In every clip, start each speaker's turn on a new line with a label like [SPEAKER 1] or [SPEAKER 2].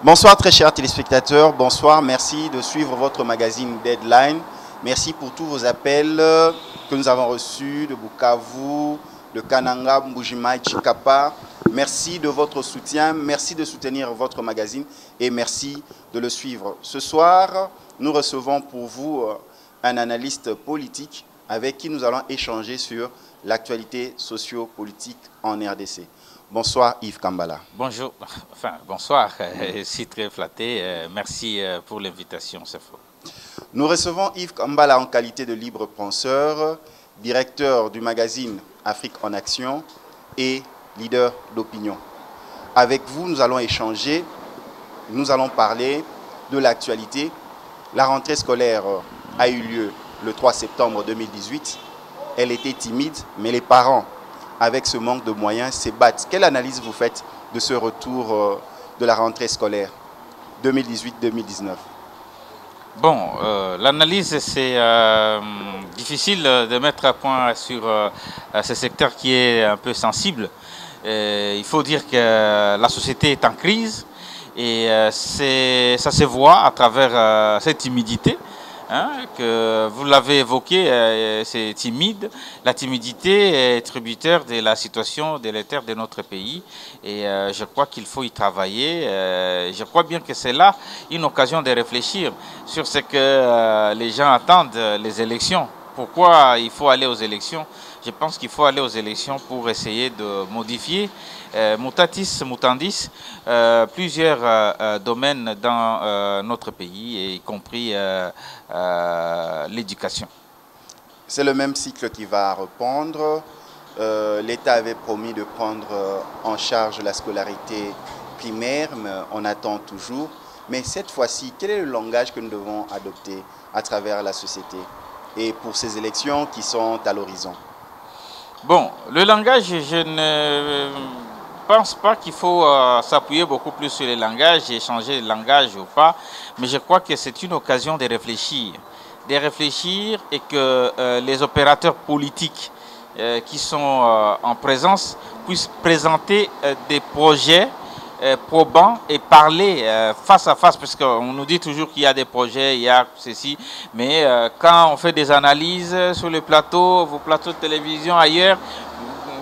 [SPEAKER 1] Bonsoir très chers téléspectateurs, bonsoir, merci de suivre votre magazine Deadline. Merci pour tous vos appels que nous avons reçus de Bukavu, de Kananga, Mbujimai, Chikapa. Merci de votre soutien, merci de soutenir votre magazine et merci de le suivre. Ce soir, nous recevons pour vous un analyste politique avec qui nous allons échanger sur l'actualité socio-politique en RDC. Bonsoir Yves Kambala.
[SPEAKER 2] Bonjour, bonsoir, je suis très flatté, merci pour l'invitation, c'est faux.
[SPEAKER 1] Nous recevons Yves Kambala en qualité de libre penseur, directeur du magazine Afrique en Action et leader d'opinion. Avec vous, nous allons échanger, nous allons parler de l'actualité. La rentrée scolaire a eu lieu le 3 septembre 2018. Elle était timide, mais les parents, avec ce manque de moyens, se battent. Quelle analyse vous faites de ce retour de la rentrée scolaire 2018-2019?
[SPEAKER 2] Bon, l'analyse, c'est difficile de mettre à point sur ce secteur qui est un peu sensible. Il faut dire que la société est en crise et ça se voit à travers cette timidité. Que vous l'avez évoqué, c'est timide. La timidité est tributaire de la situation délétère de notre pays et je crois qu'il faut y travailler. Je crois bien que c'est là une occasion de réfléchir sur ce que les gens attendent, les élections. Pourquoi il faut aller aux élections? Je pense qu'il faut aller aux élections pour essayer de modifier, mutatis mutandis, plusieurs domaines dans notre pays, y compris l'éducation.
[SPEAKER 1] C'est le même cycle qui va reprendre. L'État avait promis de prendre en charge la scolarité primaire, mais on attend toujours. Mais cette fois-ci, quel est le langage que nous devons adopter à travers la société et pour ces élections qui sont à l'horizon?
[SPEAKER 2] Bon, le langage, je ne pense pas qu'il faut s'appuyer beaucoup plus sur le langage et changer de langage ou pas, mais je crois que c'est une occasion de réfléchir et que les opérateurs politiques qui sont en présence puissent présenter des projets probants et parler face à face, parce qu'on nous dit toujours qu'il y a des projets, il y a ceci, mais quand on fait des analyses sur les plateaux, vos plateaux de télévision, ailleurs,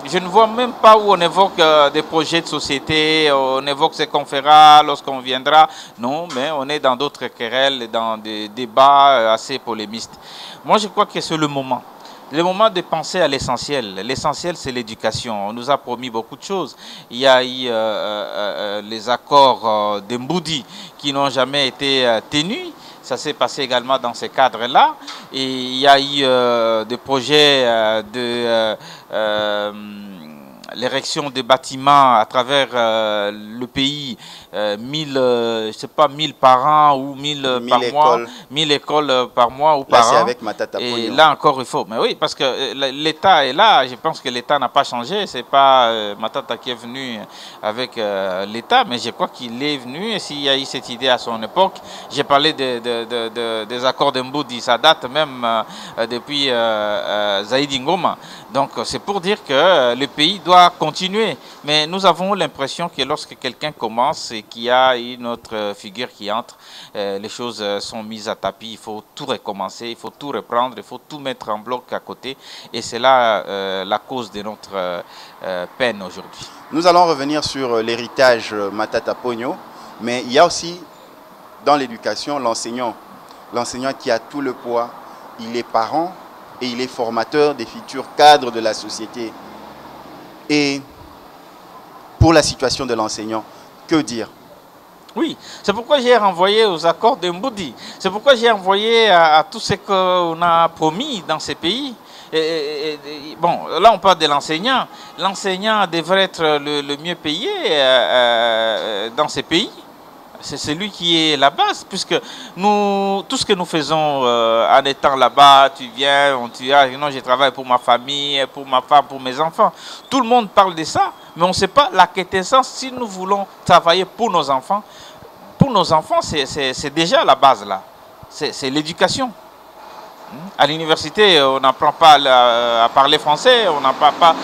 [SPEAKER 2] je ne vois même pas où on évoque des projets de société, on évoque ce qu'on fera lorsqu'on viendra. Non, mais on est dans d'autres querelles, dans des débats assez polémistes. Moi, je crois que c'est le moment. Le moment de penser à l'essentiel. L'essentiel, c'est l'éducation. On nous a promis beaucoup de choses. Il y a eu les accords de Mboudi qui n'ont jamais été tenus. Ça s'est passé également dans ces cadres-là. Et il y a eu des projets l'érection des bâtiments à travers le pays, 1000 par an ou 1000 par mois, 1000 écoles par mois ou par an.
[SPEAKER 1] Avec Matata Pogno.
[SPEAKER 2] Et là encore il faut, mais oui, parce que l'État est là, je pense que l'État n'a pas changé, c'est pas Matata qui est venu avec l'État, mais je crois qu'il est venu, et s'il y a eu cette idée à son époque, j'ai parlé des accords de Mboudi, ça date même depuis Zaïdi Ngoma. Donc c'est pour dire que le pays doit continuer. Mais nous avons l'impression que lorsque quelqu'un commence et qu'il y a une autre figure qui entre, les choses sont mises à tapis. Il faut tout recommencer, il faut tout reprendre, il faut tout mettre en bloc à côté. Et c'est là la cause de notre peine aujourd'hui.
[SPEAKER 1] Nous allons revenir sur l'héritage Matata Pogno, mais il y a aussi dans l'éducation l'enseignant. L'enseignant qui a tout le poids, il est parent et il est formateur des futurs cadres de la société. Et pour la situation de l'enseignant, que dire?
[SPEAKER 2] Oui, c'est pourquoi j'ai renvoyé aux accords de Mboudi. C'est pourquoi j'ai renvoyé à tout ce qu'on a promis dans ces pays. Bon, là on parle de l'enseignant. L'enseignant devrait être le mieux payé dans ces pays. C'est lui qui est la base, puisque nous, tout ce que nous faisons en étant là-bas, tu viens, non, je travaille pour ma famille, pour ma femme, pour mes enfants. Tout le monde parle de ça, mais on ne sait pas la quintessence. Si nous voulons travailler pour nos enfants, c'est déjà la base là. C'est l'éducation. À l'université, on n'apprend pas à parler français, on n'apprend pas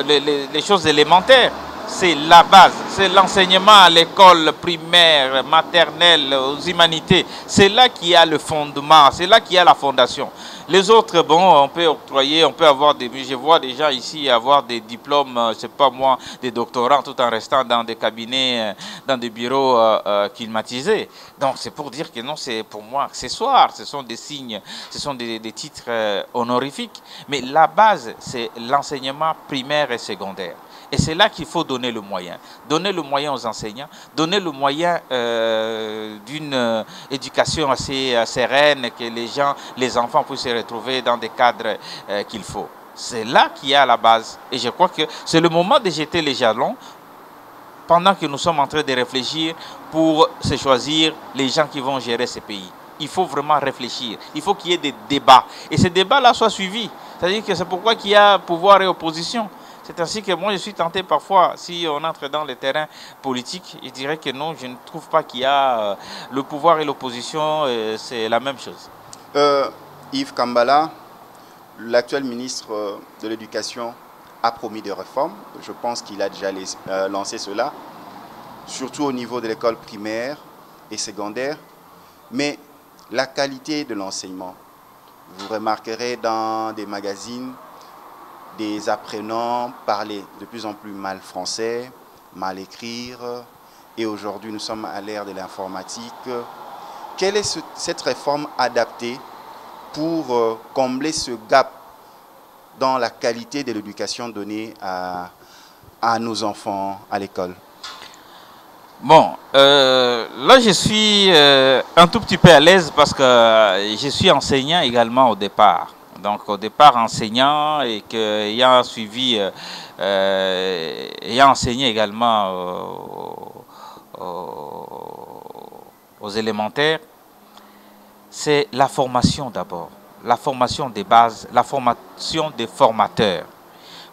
[SPEAKER 2] les choses élémentaires. c'est la base, c'est l'enseignement à l'école primaire, maternelle, aux humanités. C'est là qu'il y a le fondement, c'est là qu'il y a la fondation. Les autres, bon, on peut octroyer, on peut avoir des... Je vois des gens ici avoir des diplômes, je sais pas moi, des doctorats, tout en restant dans des cabinets, dans des bureaux climatisés. Donc c'est pour dire que non, c'est pour moi accessoire, ce sont des signes, ce sont des titres honorifiques. Mais la base, c'est l'enseignement primaire et secondaire. Et c'est là qu'il faut donner le moyen. Donner le moyen aux enseignants, donner le moyen d'une éducation assez sereine, que les enfants puissent se retrouver dans des cadres qu'il faut. C'est là qu'il y a la base. Et je crois que c'est le moment de jeter les jalons pendant que nous sommes en train de réfléchir pour se choisir les gens qui vont gérer ce pays. Il faut vraiment réfléchir. Il faut qu'il y ait des débats. Et ces débats-là soient suivis. C'est-à-dire que c'est pourquoi il y a pouvoir et opposition. C'est ainsi que moi je suis tenté parfois, si on entre dans le terrain politique, je dirais que non, je ne trouve pas qu'il y a le pouvoir et l'opposition, c'est la même chose.
[SPEAKER 1] Yves Kambala, l'actuel ministre de l'Éducation a promis des réformes. Je pense qu'il a déjà lancé cela, surtout au niveau de l'école primaire et secondaire. Mais la qualité de l'enseignement, vous remarquerez dans des magazines, des apprenants parlaient de plus en plus mal français, mal écrire, et aujourd'hui nous sommes à l'ère de l'informatique. Quelle est cette réforme adaptée pour combler ce gap dans la qualité de l'éducation donnée à nos enfants à l'école?
[SPEAKER 2] Bon, là je suis un tout petit peu à l'aise parce que je suis enseignant également au départ. Donc au départ enseignant et ayant suivi, ayant enseigné également aux élémentaires, c'est la formation d'abord, la formation des bases, la formation des formateurs.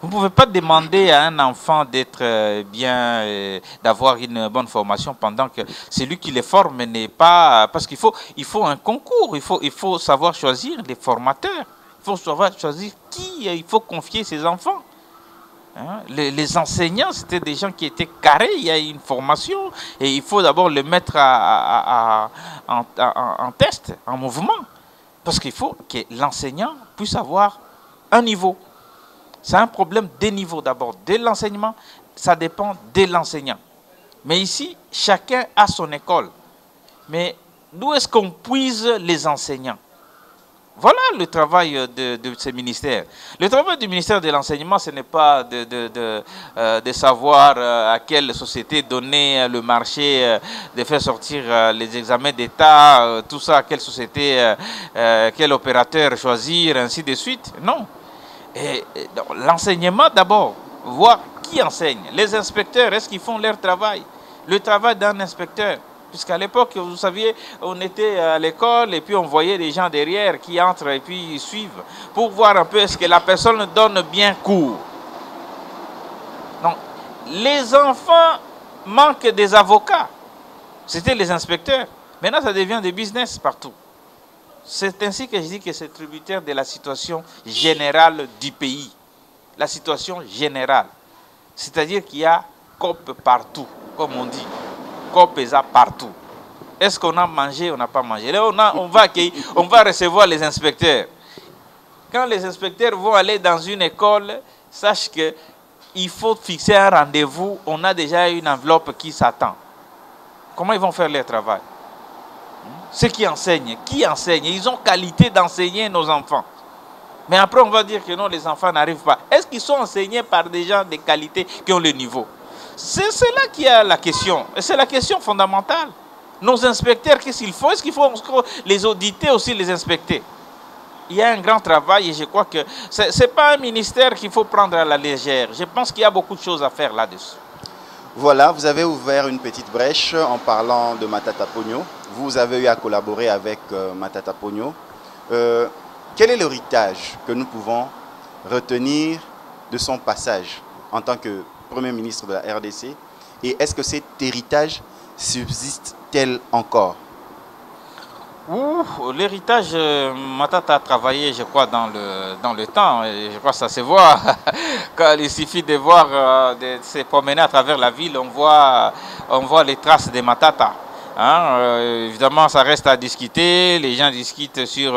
[SPEAKER 2] Vous ne pouvez pas demander à un enfant d'être bien, d'avoir une bonne formation pendant que celui qui les forme n'est pas... Parce qu'il faut un concours, il faut savoir choisir les formateurs. Il faut savoir choisir qui il faut confier ses enfants. Hein? Les enseignants, c'était des gens qui étaient carrés, il y a une formation et il faut d'abord le mettre en test, en mouvement. Parce qu'il faut que l'enseignant puisse avoir un niveau. C'est un problème des niveaux d'abord. De l'enseignement, ça dépend de l'enseignant. Mais ici, chacun a son école. Mais d'où est-ce qu'on puise les enseignants? Voilà le travail de ces ministères. Le travail du ministère de l'enseignement, ce n'est pas de savoir à quelle société donner le marché, de faire sortir les examens d'État, tout ça, à quelle société, quel opérateur choisir, ainsi de suite. Non. L'enseignement d'abord, voir qui enseigne. Les inspecteurs, est-ce qu'ils font leur travail? Le travail d'un inspecteur. Puisqu'à l'époque, vous saviez, on était à l'école et puis on voyait des gens derrière qui entrent et puis ils suivent pour voir un peu est-ce que la personne donne bien cours. Donc, les enfants manquent des avocats. C'était les inspecteurs. Maintenant, ça devient des business partout. C'est ainsi que je dis que c'est tributaire de la situation générale du pays. La situation générale. C'est-à-dire qu'il y a COP partout, comme on dit. COPESA partout. Est-ce qu'on a mangé ou on n'a pas mangé? Là, on va recevoir les inspecteurs. Quand les inspecteurs vont aller dans une école, sache qu'il faut fixer un rendez-vous. On a déjà une enveloppe qui s'attend. Comment ils vont faire leur travail? Ceux qui enseignent, ils ont qualité d'enseigner nos enfants. Mais après, on va dire que non, les enfants n'arrivent pas. Est-ce qu'ils sont enseignés par des gens de qualité qui ont le niveau? C'est là qu'il y a la question. Et c'est la question fondamentale. Nos inspecteurs, qu'est-ce qu'il faut? Est-ce qu'il faut les auditer aussi, les inspecter? Il y a un grand travail et je crois que ce n'est pas un ministère qu'il faut prendre à la légère. Je pense qu'il y a beaucoup de choses à faire là-dessus.
[SPEAKER 1] Voilà, vous avez ouvert une petite brèche en parlant de Matata Ponyo. Vous avez eu à collaborer avec Matata Ponyo. Quel est l'héritage que nous pouvons retenir de son passage en tant que Premier ministre de la RDC? Et est-ce que cet héritage subsiste-t-il encore?
[SPEAKER 2] L'héritage, Matata a travaillé, je crois, dans le temps. Et je crois que ça se voit. Quand il suffit de voir, de se promener à travers la ville, on voit les traces de Matata. Hein, évidemment, ça reste à discuter. Les gens discutent sur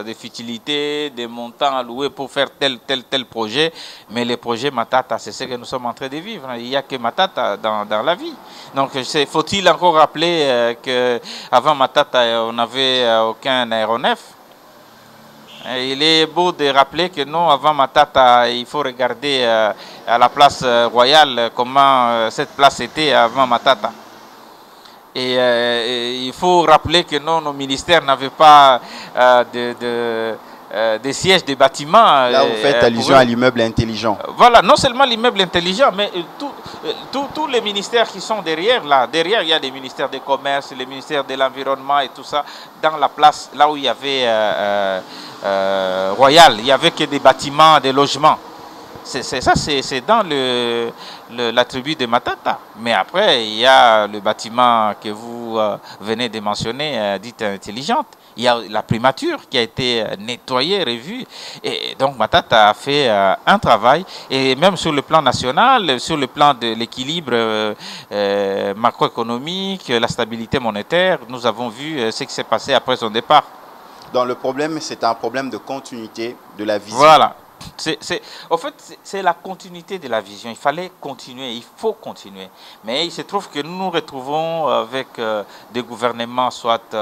[SPEAKER 2] des futilités, des montants alloués pour faire tel projet. Mais les projets Matata, c'est ce que nous sommes en train de vivre. Il n'y a que Matata dans la vie. Donc, faut-il encore rappeler qu'avant Matata, on n'avait aucun aéronef? Il est beau de rappeler que non, avant Matata, il faut regarder à la place royale comment cette place était avant Matata. Et il faut rappeler que non, nos ministères n'avaient pas des sièges des bâtiments.
[SPEAKER 1] Là, vous faites allusion à l'immeuble intelligent.
[SPEAKER 2] Voilà, non seulement l'immeuble intelligent, mais tous les ministères qui sont derrière, là. Derrière, il y a des ministères des commerces, les ministères de l'environnement et tout ça. Dans la place, là où il y avait Royal, il n'y avait que des bâtiments, des logements. C'est dans la tribu de Matata. Mais après, il y a le bâtiment que vous venez de mentionner, dit intelligente. Il y a la primature qui a été nettoyée, revue. Et donc Matata a fait un travail. Et même sur le plan national, sur le plan de l'équilibre macroéconomique, la stabilité monétaire, nous avons vu ce qui s'est passé après son départ.
[SPEAKER 1] Donc le problème, c'est un problème de continuité de la vision.
[SPEAKER 2] Voilà. En fait, c'est la continuité de la vision. Il fallait continuer, il faut continuer. Mais il se trouve que nous nous retrouvons avec des gouvernements soit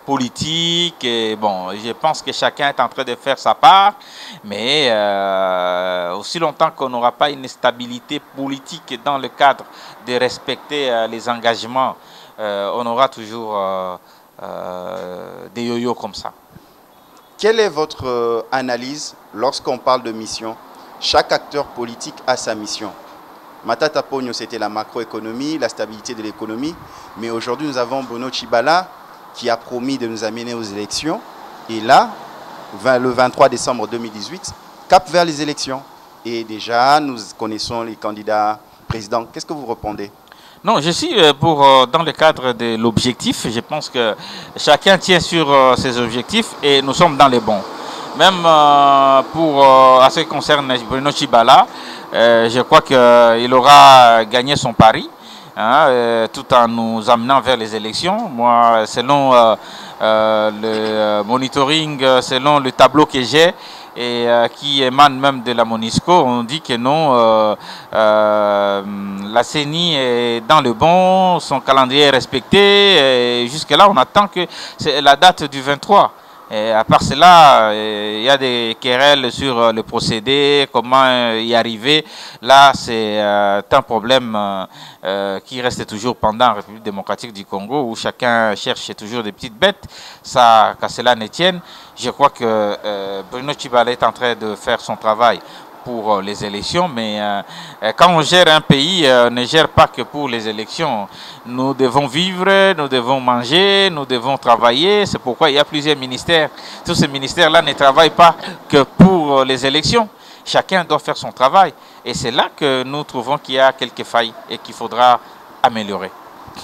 [SPEAKER 2] politiques. Et bon, je pense que chacun est en train de faire sa part. Mais aussi longtemps qu'on n'aura pas une stabilité politique dans le cadre de respecter les engagements, on aura toujours des yo-yo comme ça.
[SPEAKER 1] Quelle est votre analyse lorsqu'on parle de mission? Chaque acteur politique a sa mission. Matata Ponyo, c'était la macroéconomie, la stabilité de l'économie. Mais aujourd'hui, nous avons Bruno Tshibala qui a promis de nous amener aux élections. Et là, le 23 décembre 2018, cap vers les élections. Et déjà, nous connaissons les candidats présidents. Qu'est-ce que vous répondez?
[SPEAKER 2] Non, je suis dans le cadre de l'objectif. Je pense que chacun tient sur ses objectifs et nous sommes dans les bons. Même à ce qui concerne Bruno Tshibala, je crois qu'il aura gagné son pari, hein, tout en nous amenant vers les élections. Moi, selon le monitoring, selon le tableau que j'ai, et qui émane même de la MONUSCO, on dit que non, la CENI est dans le bon, son calendrier est respecté, et jusque-là on attend que c'est la date du 23. Et à part cela, il y a des querelles sur le procédé, comment y arriver. Là, c'est un problème qui reste toujours pendant la République démocratique du Congo, où chacun cherche toujours des petites bêtes. Ça, qu'à cela ne tienne, je crois que Bruno Tshibala est en train de faire son travail pour les élections, mais quand on gère un pays, on ne gère pas que pour les élections. Nous devons vivre, nous devons manger, nous devons travailler. C'est pourquoi il y a plusieurs ministères. Tous ces ministères-là ne travaillent pas que pour les élections. Chacun doit faire son travail. Et c'est là que nous trouvons qu'il y a quelques failles et qu'il faudra améliorer.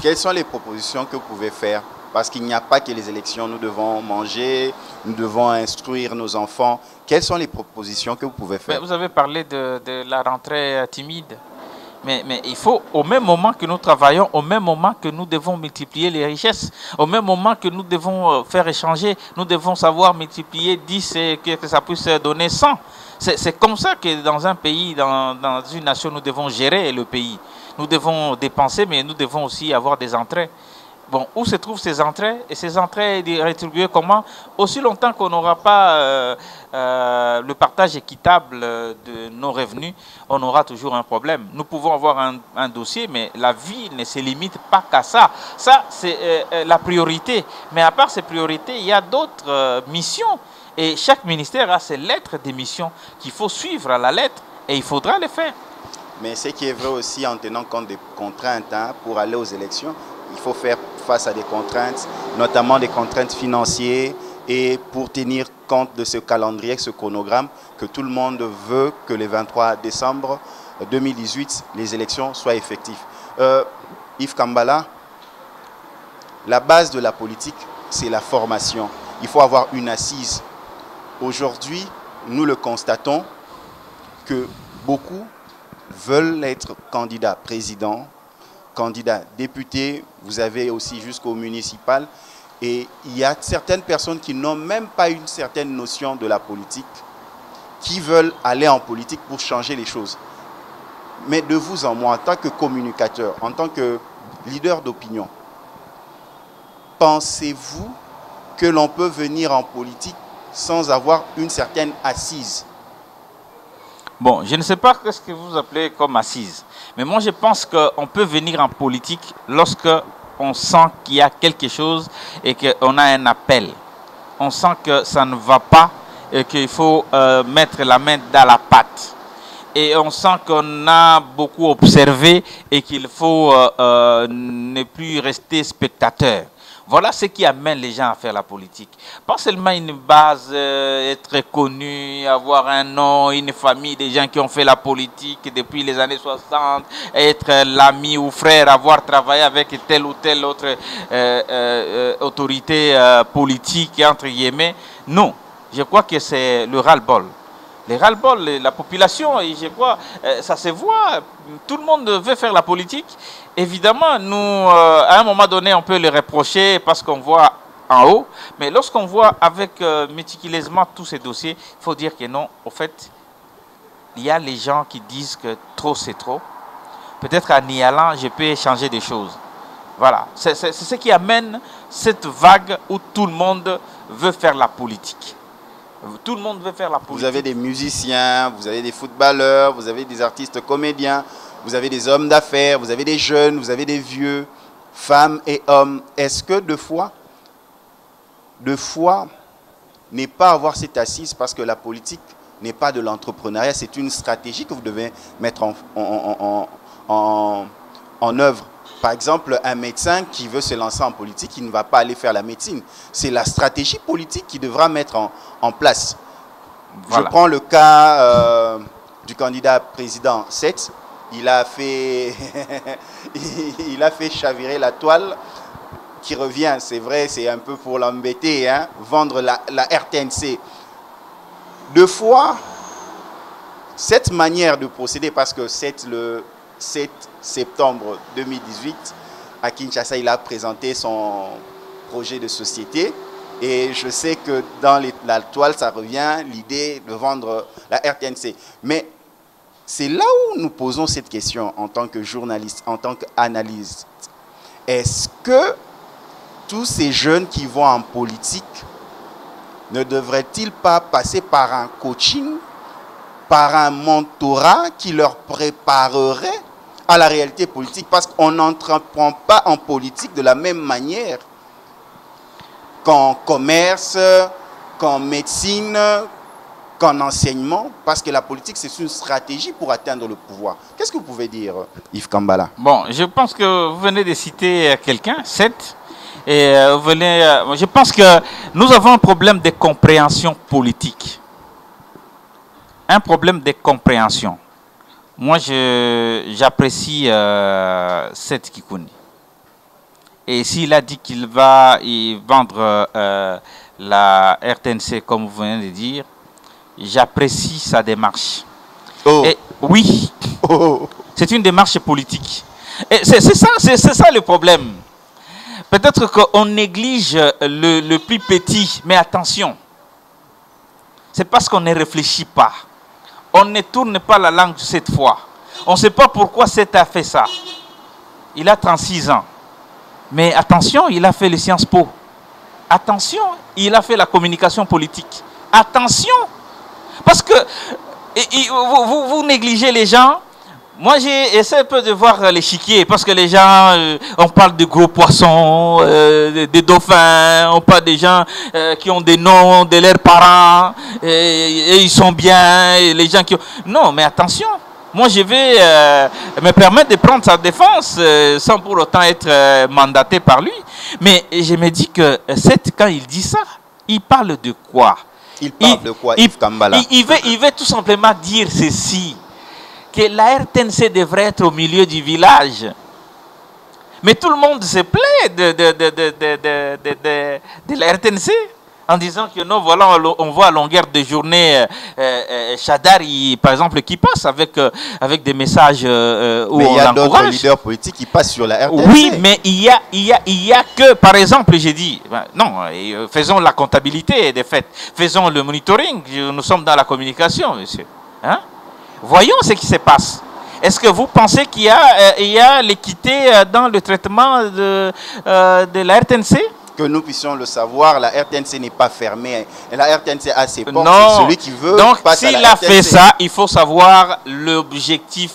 [SPEAKER 1] Quelles sont les propositions que vous pouvez faire? Parce qu'il n'y a pas que les élections, nous devons manger, nous devons instruire nos enfants. Quelles sont les propositions que vous pouvez faire?
[SPEAKER 2] Vous avez parlé de la rentrée timide. Mais il faut, au même moment que nous travaillons, au même moment que nous devons multiplier les richesses, au même moment que nous devons faire échanger, nous devons savoir multiplier 10 et que ça puisse donner 100. C'est comme ça que dans un pays, dans une nation, nous devons gérer le pays. Nous devons dépenser, mais nous devons aussi avoir des entrées. Bon, où se trouvent ces entrées? Et ces entrées rétribuées comment? Aussi longtemps qu'on n'aura pas le partage équitable de nos revenus, on aura toujours un problème. Nous pouvons avoir un dossier, mais la vie ne se limite pas qu'à ça. Ça, c'est la priorité. Mais à part ces priorités, il y a d'autres missions. Et chaque ministère a ses lettres des missions qu'il faut suivre à la lettre et il faudra les faire.
[SPEAKER 1] Mais ce qui est vrai aussi en tenant compte des contraintes pour aller aux élections, il faut faire face à des contraintes, notamment des contraintes financières, et pour tenir compte de ce calendrier, ce chronogramme, que tout le monde veut que le 23 décembre 2018, les élections soient effectives. Yves Kambala, la base de la politique, c'est la formation. Il faut avoir une assise. Aujourd'hui, nous le constatons que beaucoup veulent être candidats président, candidats députés, vous avez aussi jusqu'au municipal, et il y a certaines personnes qui n'ont même pas une certaine notion de la politique, qui veulent aller en politique pour changer les choses. Mais de vous en moi, en tant que communicateur, en tant que leader d'opinion, pensez-vous que l'on peut venir en politique sans avoir une certaine assise?
[SPEAKER 2] Bon, je ne sais pas ce que vous appelez comme assise, mais moi je pense qu'on peut venir en politique lorsque on sent qu'il y a quelque chose et qu'on a un appel. On sent que ça ne va pas et qu'il faut mettre la main dans la pâte. Et on sent qu'on a beaucoup observé et qu'il faut ne plus rester spectateur. Voilà ce qui amène les gens à faire la politique. Pas seulement une base, être connu, avoir un nom, une famille, des gens qui ont fait la politique depuis les années 60, être l'ami ou frère, avoir travaillé avec telle ou telle autre autorité politique, entre guillemets. Non, je crois que c'est le ras-le-bol. Les ras-le-bol, la population, et je crois, ça se voit, tout le monde veut faire la politique. Évidemment, nous, à un moment donné, on peut le reprocher parce qu'on voit en haut, mais lorsqu'on voit avec méticuleusement tous ces dossiers, il faut dire que non, au fait, il y a les gens qui disent que trop c'est trop. Peut-être en y allant, je peux changer des choses. Voilà, c'est ce qui amène cette vague où tout le monde veut faire la politique. Tout le monde veut faire la politique.
[SPEAKER 1] Vous avez des musiciens, vous avez des footballeurs, vous avez des artistes comédiens, vous avez des hommes d'affaires, vous avez des jeunes, vous avez des vieux, femmes et hommes. Est-ce que deux fois n'est pas avoir cette assise parce que la politique n'est pas de l'entrepreneuriat, c'est une stratégie que vous devez mettre en œuvre. Par exemple, un médecin qui veut se lancer en politique, il ne va pas aller faire la médecine. C'est la stratégie politique qu'il devra mettre en place. Voilà. Je prends le cas du candidat président 7. Il a fait chavirer la toile qui revient. C'est vrai, c'est un peu pour l'embêter, hein, vendre la RTNC. Deux fois, cette manière de procéder, parce que le 7 septembre 2018, à Kinshasa, il a présenté son projet de société. Et je sais que dans la toile, ça revient l'idée de vendre la RTNC. Mais c'est là où nous posons cette question en tant que journaliste, en tant qu'analyste. Est-ce que tous ces jeunes qui vont en politique ne devraient-ils pas passer par un coaching, par un mentorat qui leur préparerait à la réalité politique? Parce qu'on n'entreprend pas en politique de la même manière qu'en commerce, qu'en médecine, qu'en enseignement, parce que la politique, c'est une stratégie pour atteindre le pouvoir. Qu'est-ce que vous pouvez dire, Yves Kambala?
[SPEAKER 2] Bon, je pense que vous venez de citer quelqu'un, 7, et je pense que nous avons un problème de compréhension politique. Un problème de compréhension. Moi, j'apprécie Seth Kikouni. Et s'il a dit qu'il va vendre la RTNC, comme vous venez de dire, j'apprécie sa démarche.
[SPEAKER 1] Oh.
[SPEAKER 2] Et oui, c'est une démarche politique. Et c'est ça le problème. Peut-être qu'on néglige le plus petit, mais attention, c'est parce qu'on ne réfléchit pas. On ne tourne pas la langue cette fois. On ne sait pas pourquoi cet a fait ça. Il a 36 ans. Mais attention, il a fait les Sciences Po. Attention, il a fait la communication politique. Attention, parce que vous négligez les gens. Moi, j'ai essayé un peu de voir l'échiquier, parce que les gens, on parle de gros poissons, des dauphins, on parle des gens qui ont des noms de leurs parents, et ils sont bien, et les gens qui ont... Non, mais attention, moi je vais me permettre de prendre sa défense, sans pour autant être mandaté par lui. Mais je me dis que quand il dit ça, il parle de quoi?
[SPEAKER 1] Il parle de quoi, Yves Kambala?
[SPEAKER 2] Il veut tout simplement dire ceci, que la RTNC devrait être au milieu du village. Mais tout le monde se plaît de la RTNC en disant que non, voilà, on voit à longueur de journée Chadari, par exemple, qui passe avec des messages où
[SPEAKER 1] mais il y a
[SPEAKER 2] on
[SPEAKER 1] d'autres
[SPEAKER 2] l'encourage.
[SPEAKER 1] leaders politiques qui passent sur la RTNC.
[SPEAKER 2] Oui, mais il y a que, par exemple, j'ai dit, non, faisons la comptabilité des faits, faisons le monitoring, nous sommes dans la communication, monsieur. Hein? Voyons ce qui se passe. Est-ce que vous pensez qu'il y a l'équité dans le traitement de la RTNC?
[SPEAKER 1] Que nous puissions le savoir, la RTNC n'est pas fermée. Et la RTNC a ses portes.
[SPEAKER 2] Non.
[SPEAKER 1] Celui qui veut
[SPEAKER 2] Donc,
[SPEAKER 1] passe à la
[SPEAKER 2] s'il a
[SPEAKER 1] RTNC.
[SPEAKER 2] fait ça, il faut savoir l'objectif.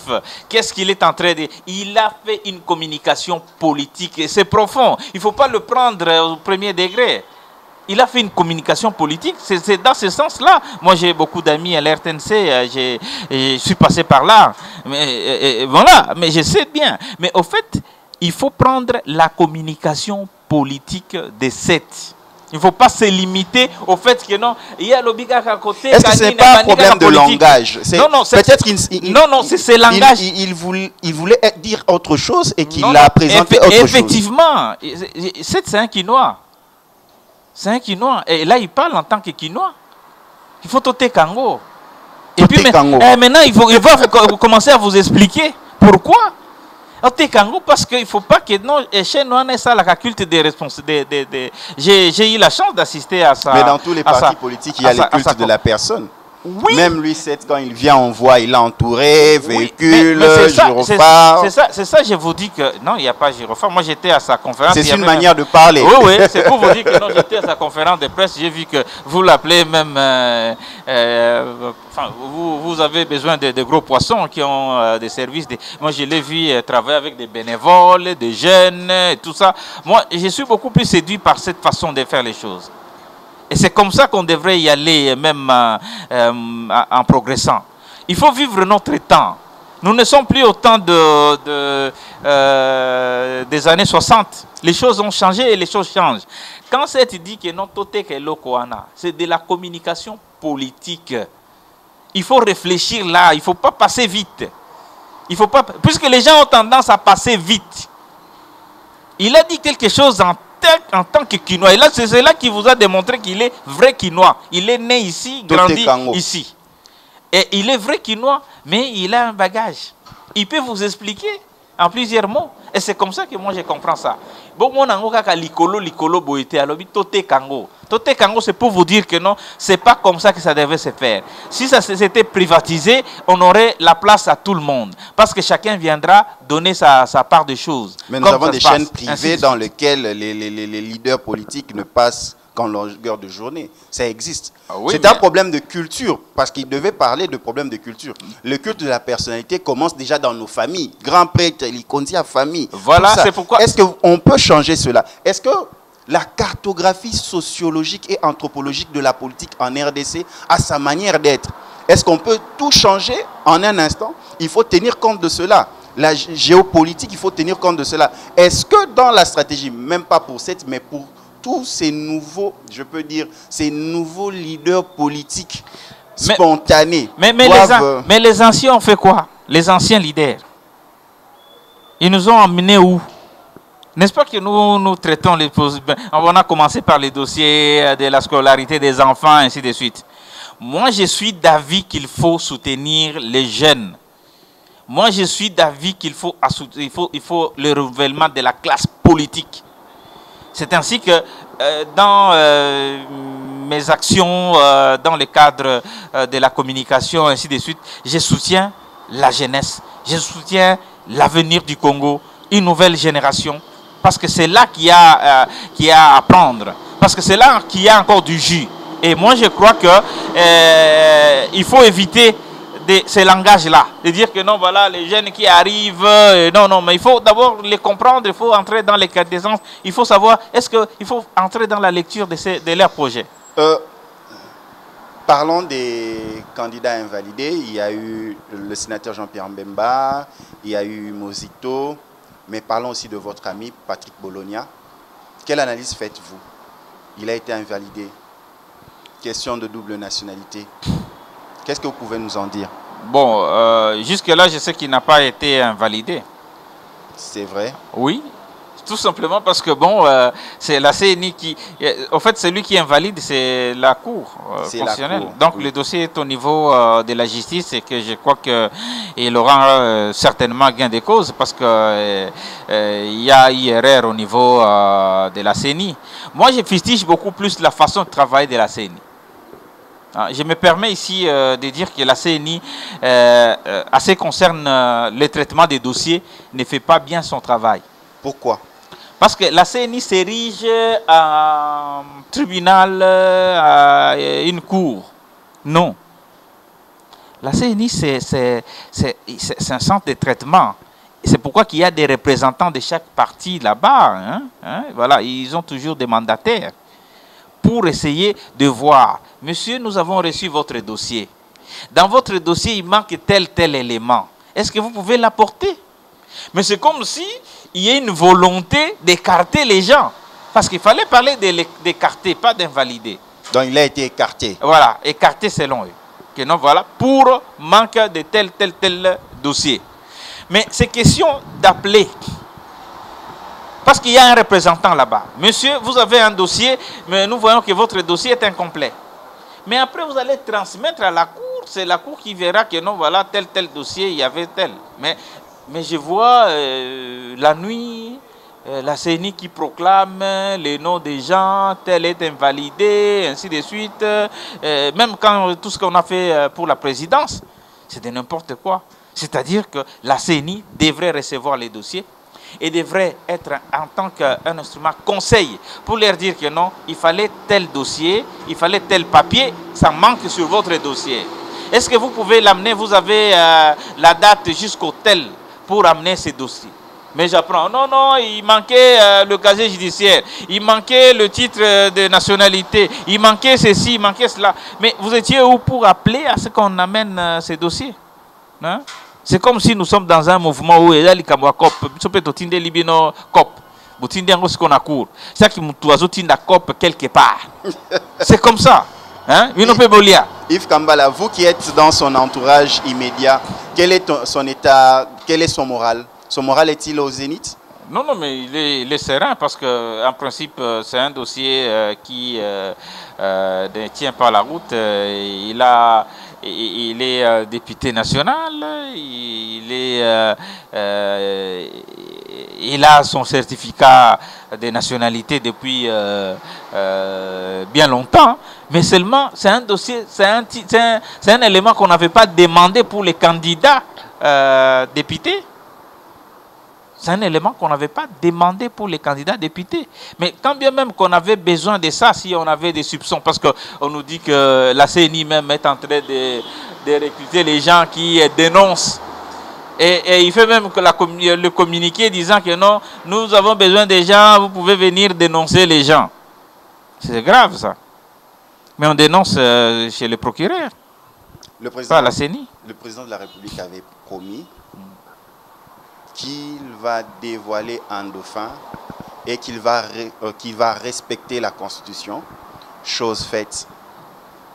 [SPEAKER 2] Qu'est-ce qu'il est en train de... Il a fait une communication politique. Et c'est profond. Il ne faut pas le prendre au premier degré. Il a fait une communication politique. C'est dans ce sens-là. Moi, j'ai beaucoup d'amis à la RTNC. Je suis passé par là. Mais, voilà. Mais je sais bien. Mais au fait, il faut prendre la communication politique des 7. Il ne faut pas se limiter au fait que non, il y a l'obiga à côté.
[SPEAKER 1] Est-ce que ce n'est pas un problème de langage?
[SPEAKER 2] Non, non,
[SPEAKER 1] peut-être
[SPEAKER 2] c'est ce langage.
[SPEAKER 1] Il voulait dire autre chose et qu'il a présenté autre chose.
[SPEAKER 2] Effectivement, c'est un Quinois. C'est un Quinois. Et là, il parle en tant que Quinois. Il faut Toté Kango. Et puis maintenant, il va commencer à vous expliquer pourquoi. Parce qu'il ne faut pas que non, chez nous, on ait ça, la culte des responsabilités. J'ai eu la chance d'assister à ça.
[SPEAKER 1] Mais dans tous les partis politiques, il y a le culte de la personne.
[SPEAKER 2] Oui.
[SPEAKER 1] Même lui, quand il vient, on voit, il est entouré, véhicule,
[SPEAKER 2] gyrophare. C'est ça, je vous dis que non, il n'y a pas gyrophare. Moi, j'étais à sa conférence.
[SPEAKER 1] C'est une manière de parler.
[SPEAKER 2] Oui, oui, c'est pour vous dire que non, j'étais à sa conférence de presse. J'ai vu que vous l'appelez même. Vous avez besoin de gros poissons qui ont des services. Moi, je l'ai vu travailler avec des bénévoles, des jeunes, et tout ça. Moi, je suis beaucoup plus séduit par cette façon de faire les choses. Et c'est comme ça qu'on devrait y aller, même en progressant. Il faut vivre notre temps. Nous ne sommes plus au temps des années 60. Les choses ont changé et les choses changent. Quand c'est dit que non, c'est de la communication politique. Il faut réfléchir là. Il ne faut pas passer vite. Il faut pas, puisque les gens ont tendance à passer vite. Il a dit quelque chose en tant que Quinois. Et là, c'est cela qui vous a démontré qu'il est vrai Quinois. Il est né ici, grandi ici. Et il est vrai Quinois, mais il a un bagage. Il peut vous expliquer en plusieurs mots. Et c'est comme ça que moi je comprends ça. Bon, mon angoka likolo boité alobi toté kango. Toté kango, c'est pour vous dire que non, c'est pas comme ça que ça devait se faire. Si ça s'était privatisé, on aurait la place à tout le monde, parce que chacun viendra donner sa part de choses.
[SPEAKER 1] Mais nous avons des chaînes privées dans lesquelles les leaders politiques ne passent qu'en longueur de journée. Ça existe. Ah oui, c'est un problème de culture, parce qu'il devait parler de problème de culture. Le culte de la personnalité commence déjà dans nos familles. Grand prêtre, il conduit à famille.
[SPEAKER 2] Voilà, c'est pourquoi...
[SPEAKER 1] Est-ce qu'on peut changer cela? Est-ce que la cartographie sociologique et anthropologique de la politique en RDC a sa manière d'être? Est-ce qu'on peut tout changer en un instant? Il faut tenir compte de cela. La géopolitique, il faut tenir compte de cela. Est-ce que dans la stratégie, même pas pour cette, mais pour tous ces nouveaux, je peux dire, ces nouveaux leaders politiques spontanés.
[SPEAKER 2] Mais les anciens ont fait quoi? Les anciens leaders. Ils nous ont emmenés où? N'est-ce pas que nous traitons les... On a commencé par les dossiers de la scolarité des enfants, ainsi de suite. Moi, je suis d'avis qu'il faut soutenir les jeunes. Moi, je suis d'avis qu'il faut le renouvellement de la classe politique. C'est ainsi que dans mes actions, dans le cadre de la communication, ainsi de suite, je soutiens la jeunesse, je soutiens l'avenir du Congo, une nouvelle génération, parce que c'est là qu'il y a à apprendre, parce que c'est là qu'il y a encore du jus. Et moi, je crois que il faut éviter ces langages-là, de dire que non, voilà, les jeunes qui arrivent, non, mais il faut d'abord les comprendre, il faut entrer dans les cadres d'essence, il faut savoir, est-ce qu'il faut entrer dans la lecture de leurs projets.
[SPEAKER 1] Parlons des candidats invalidés. Il y a eu le sénateur Jean-Pierre Mbemba, il y a eu Mozito, mais parlons aussi de votre ami Patrick Bologna. Quelle analyse faites-vous? Il a été invalidé. Question de double nationalité. Qu'est-ce que vous pouvez nous en dire?
[SPEAKER 2] Bon, jusque-là, je sais qu'il n'a pas été invalidé.
[SPEAKER 1] C'est vrai?
[SPEAKER 2] Oui. Tout simplement parce que, bon, c'est la CNI qui... En fait, celui qui invalide, c'est la Cour constitutionnelle. Donc, oui. Le dossier est au niveau de la justice et que je crois qu'il aura certainement gain de cause parce qu'il y a eu erreur au niveau de la CNI. Moi, je fustige beaucoup plus la façon de travailler de la CNI. Je me permets ici de dire que la CNI, à ce qui concerne le traitement des dossiers, ne fait pas bien son travail.
[SPEAKER 1] Pourquoi?
[SPEAKER 2] Parce que la CNI s'érige à un tribunal, à une cour. Non. La CNI, c'est un centre de traitement. C'est pourquoi il y a des représentants de chaque parti là-bas. Voilà, ils ont toujours des mandataires pour essayer de voir. Monsieur, nous avons reçu votre dossier. Dans votre dossier, il manque tel élément. Est-ce que vous pouvez l'apporter? Mais c'est comme si il y a une volonté d'écarter les gens. Parce qu'il fallait parler d'écarter, pas d'invalider.
[SPEAKER 1] Donc il a été écarté.
[SPEAKER 2] Voilà, écarté selon eux. Que non, voilà, pour manque de tel dossier. Mais c'est question d'appeler. Parce qu'il y a un représentant là-bas. Monsieur, vous avez un dossier, mais nous voyons que votre dossier est incomplet. Mais après, vous allez transmettre à la Cour. C'est la Cour qui verra que non, voilà, tel dossier, il y avait tel. Mais je vois la nuit, la CENI qui proclame les noms des gens, tel est invalidé, ainsi de suite. Même quand tout ce qu'on a fait pour la présidence, c'est de n'importe quoi. C'est-à-dire que la CENI devrait recevoir les dossiers et devrait être en tant qu'un instrument conseil pour leur dire que non, il fallait tel dossier, il fallait tel papier, ça manque sur votre dossier. Est-ce que vous pouvez l'amener? Vous avez la date jusqu'au tel pour amener ces dossiers. Mais j'apprends, non, il manquait le casier judiciaire, il manquait le titre de nationalité, il manquait ceci, il manquait cela. Mais vous étiez où pour appeler à ce qu'on amène ces dossiers? Hein? C'est comme si nous sommes dans un mouvement où il y a les COP, ce qu'on a cours. C'est qui nous COP quelque part. C'est comme ça. Hein?
[SPEAKER 1] Yves Kambala, vous qui êtes dans son entourage immédiat, quel est son état, quel est son moral? Son moral est-il au zénith?
[SPEAKER 2] Non, mais il est serein parce qu'en principe, c'est un dossier qui ne tient pas la route. Il est député national, il a son certificat de nationalité depuis bien longtemps, mais seulement c'est un dossier, c'est un élément qu'on n'avait pas demandé pour les candidats députés. C'est un élément qu'on n'avait pas demandé pour les candidats députés. Mais quand bien même qu'on avait besoin de ça, si on avait des soupçons, parce qu'on nous dit que la CNI même est en train de recruter les gens qui dénoncent. Et il fait même que le communiqué disant que non, nous avons besoin des gens, vous pouvez venir dénoncer les gens. C'est grave ça. Mais on dénonce chez le procureur, pas la CNI.
[SPEAKER 1] Le président de la République avait promis qu'il va dévoiler un dauphin et qu'il va respecter la Constitution. Chose faite,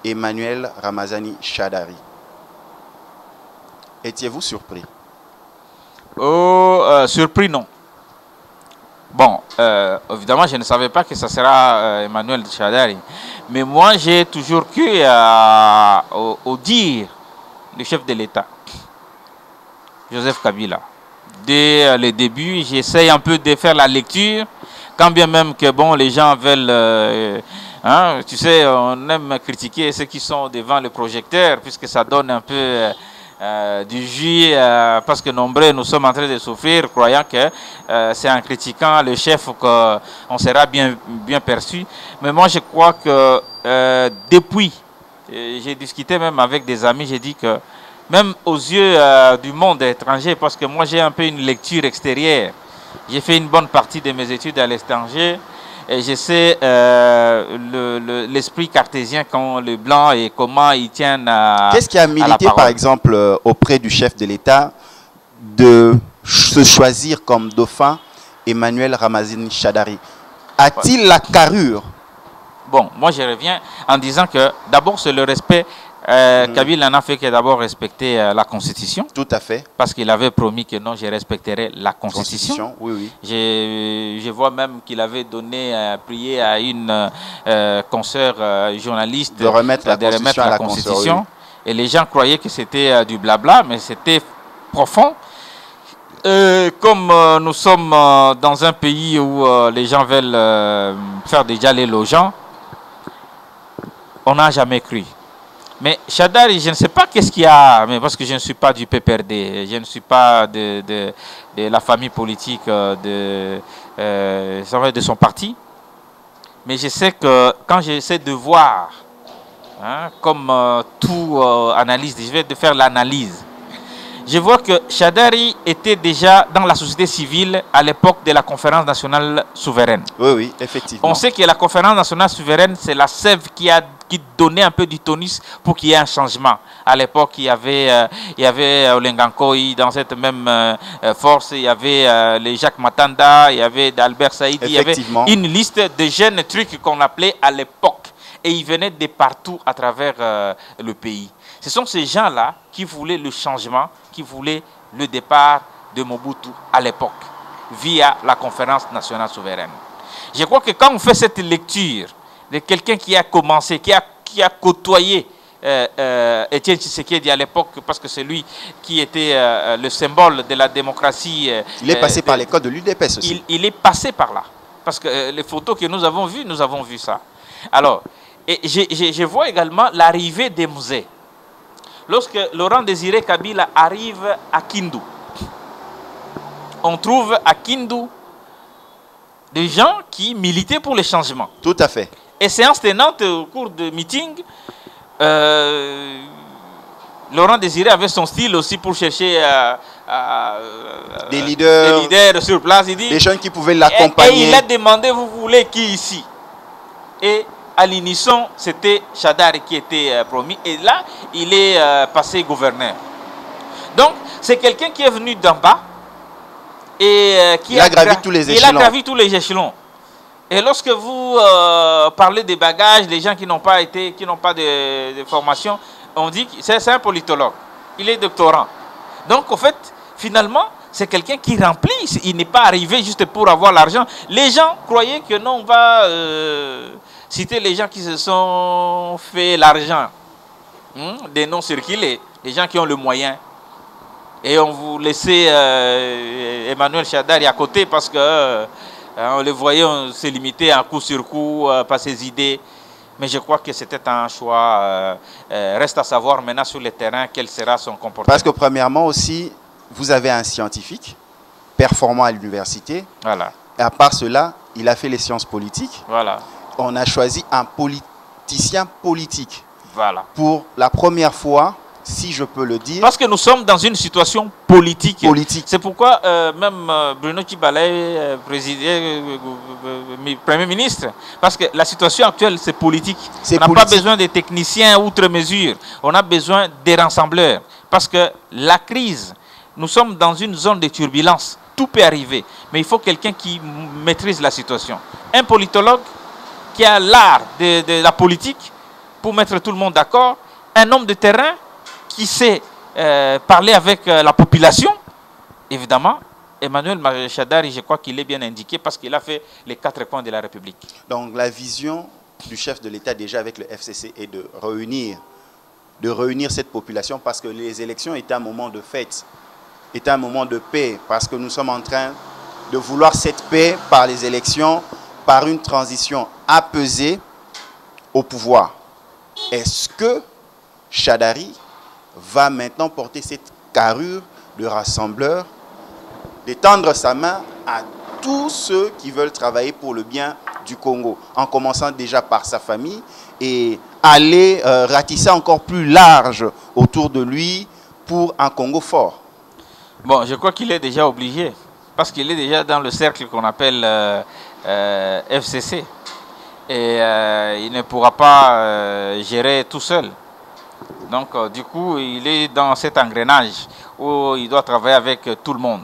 [SPEAKER 1] Emmanuel Ramazani Shadari. Étiez-vous surpris?
[SPEAKER 2] Surpris, non. Bon, évidemment, je ne savais pas que ça sera Emmanuel Shadari. Mais moi, j'ai toujours cru au dire du chef de l'État, Joseph Kabila. Dès le début, j'essaye un peu de faire la lecture, quand bien même que bon, les gens veulent, tu sais, on aime critiquer ceux qui sont devant le projecteur, puisque ça donne un peu du jus, parce que nombreux nous sommes en train de souffrir, croyant que c'est en critiquant le chef qu'on sera bien perçu. Mais moi, je crois que depuis, j'ai discuté même avec des amis, j'ai dit que même aux yeux du monde étranger, parce que moi j'ai un peu une lecture extérieure. J'ai fait une bonne partie de mes études à l'étranger et je sais l'esprit cartésien qu'ont les Blancs et comment ils tiennent à
[SPEAKER 1] Qu'est-ce qui a milité par exemple auprès du chef de l'État de se choisir comme dauphin Emmanuel Ramazani Shadari? A-t-il la carrure?
[SPEAKER 2] Bon, moi je reviens en disant que d'abord c'est le respect Kabila n'a fait que d'abord respecter la Constitution.
[SPEAKER 1] Tout à fait.
[SPEAKER 2] Parce qu'il avait promis que non, je respecterai la Constitution.
[SPEAKER 1] Oui, oui.
[SPEAKER 2] Je vois même qu'il avait donné, prié à une consoeur journaliste
[SPEAKER 1] de remettre la Constitution. Oui.
[SPEAKER 2] Et les gens croyaient que c'était du blabla, mais c'était profond. Comme nous sommes dans un pays où les gens veulent faire déjà les gens, on n'a jamais cru. Mais Shadari, je ne sais pas qu'est-ce qu'il y a, mais parce que je ne suis pas du PPRD, je ne suis pas de la famille politique de son parti. Mais je sais que quand j'essaie de voir, hein, comme tout analyste, je vais faire l'analyse. Je vois que Shadari était déjà dans la société civile à l'époque de la conférence nationale souveraine.
[SPEAKER 1] Oui, oui, effectivement.
[SPEAKER 2] On sait que la conférence nationale souveraine, c'est la sève qui donnait un peu du tonus pour qu'il y ait un changement. À l'époque, il y avait Olengankoi dans cette même force, il y avait les Jacques Matanda, il y avait Albert Saïdi, il y avait une liste de jeunes trucs qu'on appelait à l'époque. Et ils venaient de partout à travers le pays. Ce sont ces gens-là qui voulaient le changement, qui voulaient le départ de Mobutu à l'époque, via la conférence nationale souveraine. Je crois que quand on fait cette lecture de quelqu'un qui a commencé, qui a côtoyé Étienne Tshisekedi à l'époque, parce que c'est lui qui était le symbole de la démocratie.
[SPEAKER 1] Il est passé par les codes de l'UDPS aussi.
[SPEAKER 2] Il est passé par là. Parce que les photos que nous avons vu ça. Alors, et je vois également l'arrivée des musées. Lorsque Laurent Désiré Kabila arrive à Kindu, on trouve à Kindu des gens qui militaient pour les changements.
[SPEAKER 1] Tout à fait.
[SPEAKER 2] Et séance tenante au cours de meeting, Laurent Désiré avait son style aussi pour chercher
[SPEAKER 1] des leaders
[SPEAKER 2] sur place. Il dit,
[SPEAKER 1] des gens qui pouvaient l'accompagner.
[SPEAKER 2] Et il a demandé, vous voulez qui ici? Et à l'unisson, c'était Shadari qui était promis. Et là, il est passé gouverneur. Donc, c'est quelqu'un qui est venu d'en bas et qui
[SPEAKER 1] a gravi tous les échelons.
[SPEAKER 2] Il a gravi tous les échelons. Et lorsque vous parlez des bagages, les gens qui n'ont pas de formation, on dit que c'est un politologue. Il est doctorant. Donc, en fait, finalement, c'est quelqu'un qui remplit. Il n'est pas arrivé juste pour avoir l'argent. Les gens croyaient que non, on va citer les gens qui se sont fait l'argent. Des noms circulés, des gens qui ont le moyen. Et on vous laissait Emmanuel Shadari à côté parce que on le voyait, on s'est limité à coup sur coup par ses idées. Mais je crois que c'était un choix. Reste à savoir maintenant sur le terrain quel sera son comportement.
[SPEAKER 1] Parce que premièrement aussi, vous avez un scientifique performant à l'université.
[SPEAKER 2] Voilà.
[SPEAKER 1] Et à part cela, il a fait les sciences politiques.
[SPEAKER 2] Voilà.
[SPEAKER 1] On a choisi un politicien politique.
[SPEAKER 2] Voilà.
[SPEAKER 1] Pour la première fois, si je peux le dire.
[SPEAKER 2] Parce que nous sommes dans une situation politique.
[SPEAKER 1] Politique.
[SPEAKER 2] C'est pourquoi même Bruno Tchibalay, Premier ministre, parce que la situation actuelle, c'est politique. On n'a pas besoin de techniciens outre mesure. On a besoin des rassembleurs. Parce que la crise, nous sommes dans une zone de turbulence. Tout peut arriver. Mais il faut quelqu'un qui maîtrise la situation. Un politologue qui a l'art de la politique pour mettre tout le monde d'accord. Un homme de terrain qui sait parler avec la population, évidemment. Emmanuel Shadari, je crois qu'il est bien indiqué parce qu'il a fait les 4 coins de la République.
[SPEAKER 1] Donc la vision du chef de l'État déjà avec le FCC est de réunir cette population parce que les élections étaient un moment de fête, étaient un moment de paix parce que nous sommes en train de vouloir cette paix par les élections, par une transition apaisée au pouvoir. Est-ce que Shadari va maintenant porter cette carrure de rassembleur, d'étendre sa main à tous ceux qui veulent travailler pour le bien du Congo, en commençant déjà par sa famille et aller ratisser encore plus large autour de lui pour un Congo fort?
[SPEAKER 2] Bon, je crois qu'il est déjà obligé, parce qu'il est déjà dans le cercle qu'on appelle FCC. Et il ne pourra pas gérer tout seul. Donc, du coup, il est dans cet engrenage où il doit travailler avec tout le monde.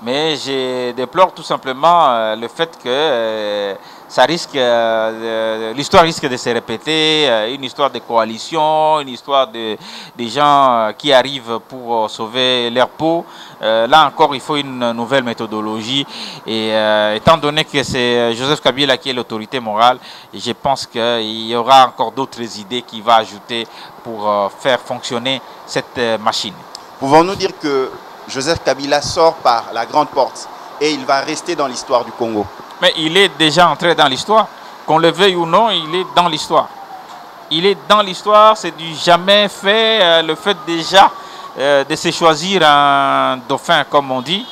[SPEAKER 2] Mais je déplore tout simplement le fait que l'histoire risque de se répéter, une histoire de coalition, une histoire de gens qui arrivent pour sauver leur peau. Là encore, il faut une nouvelle méthodologie. Et étant donné que c'est Joseph Kabila qui est l'autorité morale, je pense qu'il y aura encore d'autres idées qu'il va ajouter pour faire fonctionner cette machine.
[SPEAKER 1] Pouvons-nous dire que Joseph Kabila sort par la grande porte et il va rester dans l'histoire du Congo?
[SPEAKER 2] Mais il est déjà entré dans l'histoire. Qu'on le veuille ou non, il est dans l'histoire. Il est dans l'histoire, c'est du jamais fait. Le fait déjà de se choisir un dauphin, comme on dit,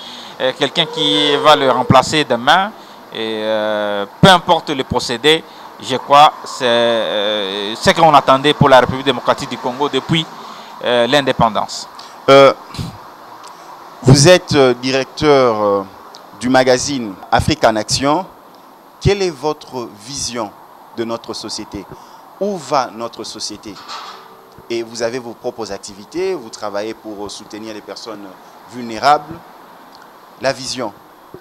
[SPEAKER 2] quelqu'un qui va le remplacer demain, et peu importe le procédé, je crois c'est ce qu'on attendait pour la République démocratique du Congo depuis l'indépendance.
[SPEAKER 1] Vous êtes directeur du magazine Afrique en Action. Quelle est votre vision de notre société? Où va notre société? Et vous avez vos propres activités, vous travaillez pour soutenir les personnes vulnérables. La vision,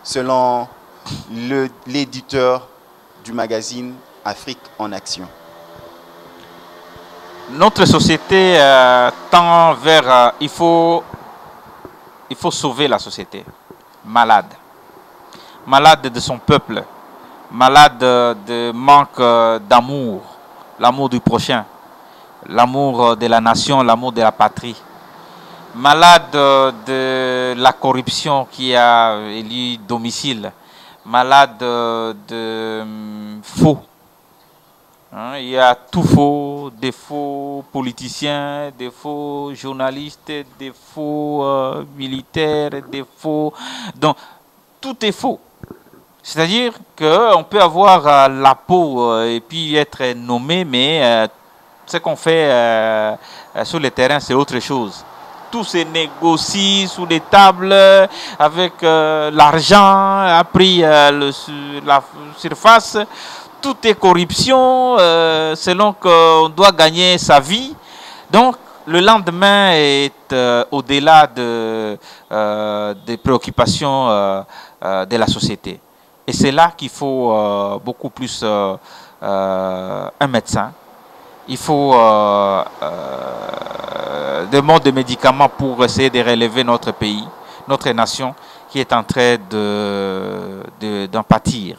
[SPEAKER 1] selon l'éditeur du magazine Afrique en Action.
[SPEAKER 2] Notre société tend vers... il faut sauver la société. Malade. Malade de son peuple. Malade de manque d'amour. L'amour du prochain. L'amour de la nation, l'amour de la patrie. Malade de la corruption qui a élu domicile. Malade de faux. Hein, il y a tout faux, des faux politiciens, des faux journalistes, des faux militaires, des faux... Donc, tout est faux. C'est-à-dire qu'on peut avoir la peau et puis être nommé, mais ce qu'on fait sur le terrain, c'est autre chose. Tout se négocie sous les tables avec l'argent a pris la surface. Tout est corruption selon qu'on doit gagner sa vie. Donc, le lendemain est au-delà des préoccupations de la société. Et c'est là qu'il faut beaucoup plus un médecin. Il faut des modes de médicaments pour essayer de relever notre pays, notre nation, qui est en train d'en pâtir.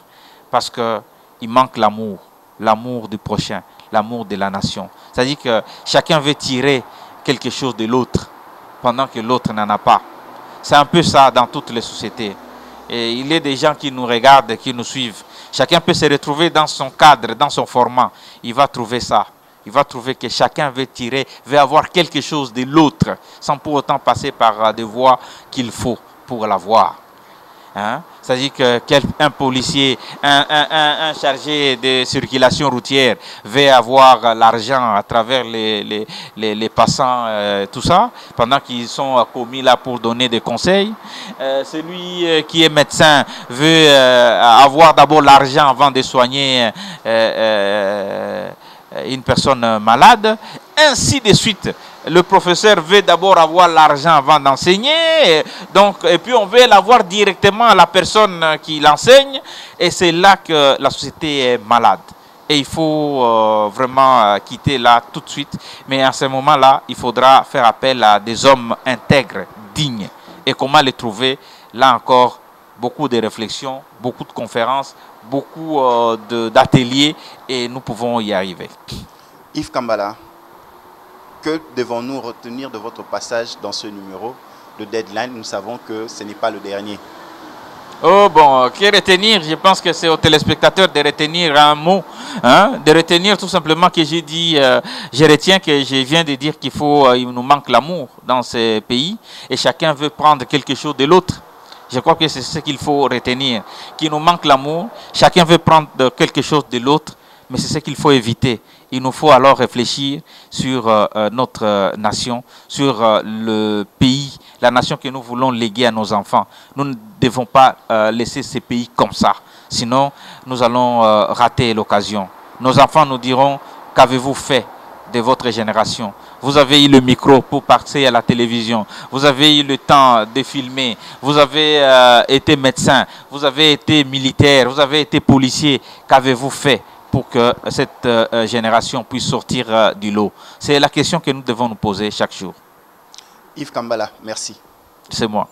[SPEAKER 2] Parce qu'il manque l'amour, l'amour du prochain, l'amour de la nation. C'est-à-dire que chacun veut tirer quelque chose de l'autre, pendant que l'autre n'en a pas. C'est un peu ça dans toutes les sociétés. Et il y a des gens qui nous regardent, qui nous suivent. Chacun peut se retrouver dans son cadre, dans son format. Il va trouver ça. Il va trouver que chacun veut tirer, veut avoir quelque chose de l'autre, sans pour autant passer par des voies qu'il faut pour l'avoir. Hein? C'est-à-dire qu'un policier, un chargé de circulation routière veut avoir l'argent à travers les passants, tout ça, pendant qu'ils sont commis là pour donner des conseils. Celui qui est médecin veut avoir d'abord l'argent avant de soigner une personne malade, ainsi de suite. Le professeur veut d'abord avoir l'argent avant d'enseigner, donc, et puis on veut l'avoir directement à la personne qui l'enseigne, et c'est là que la société est malade. Et il faut vraiment quitter là tout de suite, mais à ce moment-là, il faudra faire appel à des hommes intègres, dignes. Et comment les trouver? Là encore, beaucoup de réflexions, beaucoup de conférences, beaucoup d'ateliers, et nous pouvons y arriver.
[SPEAKER 1] Yves Kambala, que devons-nous retenir de votre passage dans ce numéro de Deadline? Nous savons que ce n'est pas le dernier.
[SPEAKER 2] Oh bon, que retenir? Je pense que c'est aux téléspectateurs de retenir un mot, hein? De retenir tout simplement que j'ai dit, je retiens que je viens de dire qu'il nous manque l'amour dans ces pays, et chacun veut prendre quelque chose de l'autre. Je crois que c'est ce qu'il faut retenir, qu'il nous manque l'amour, chacun veut prendre quelque chose de l'autre, mais c'est ce qu'il faut éviter. Il nous faut alors réfléchir sur notre nation, sur le pays, la nation que nous voulons léguer à nos enfants. Nous ne devons pas laisser ces pays comme ça, sinon nous allons rater l'occasion. Nos enfants nous diront, qu'avez-vous fait de votre génération. Vous avez eu le micro pour passer à la télévision. Vous avez eu le temps de filmer. Vous avez été médecin. Vous avez été militaire. Vous avez été policier. Qu'avez-vous fait pour que cette génération puisse sortir du lot? C'est la question que nous devons nous poser chaque jour.
[SPEAKER 1] Yves Kambala, merci.
[SPEAKER 2] C'est moi.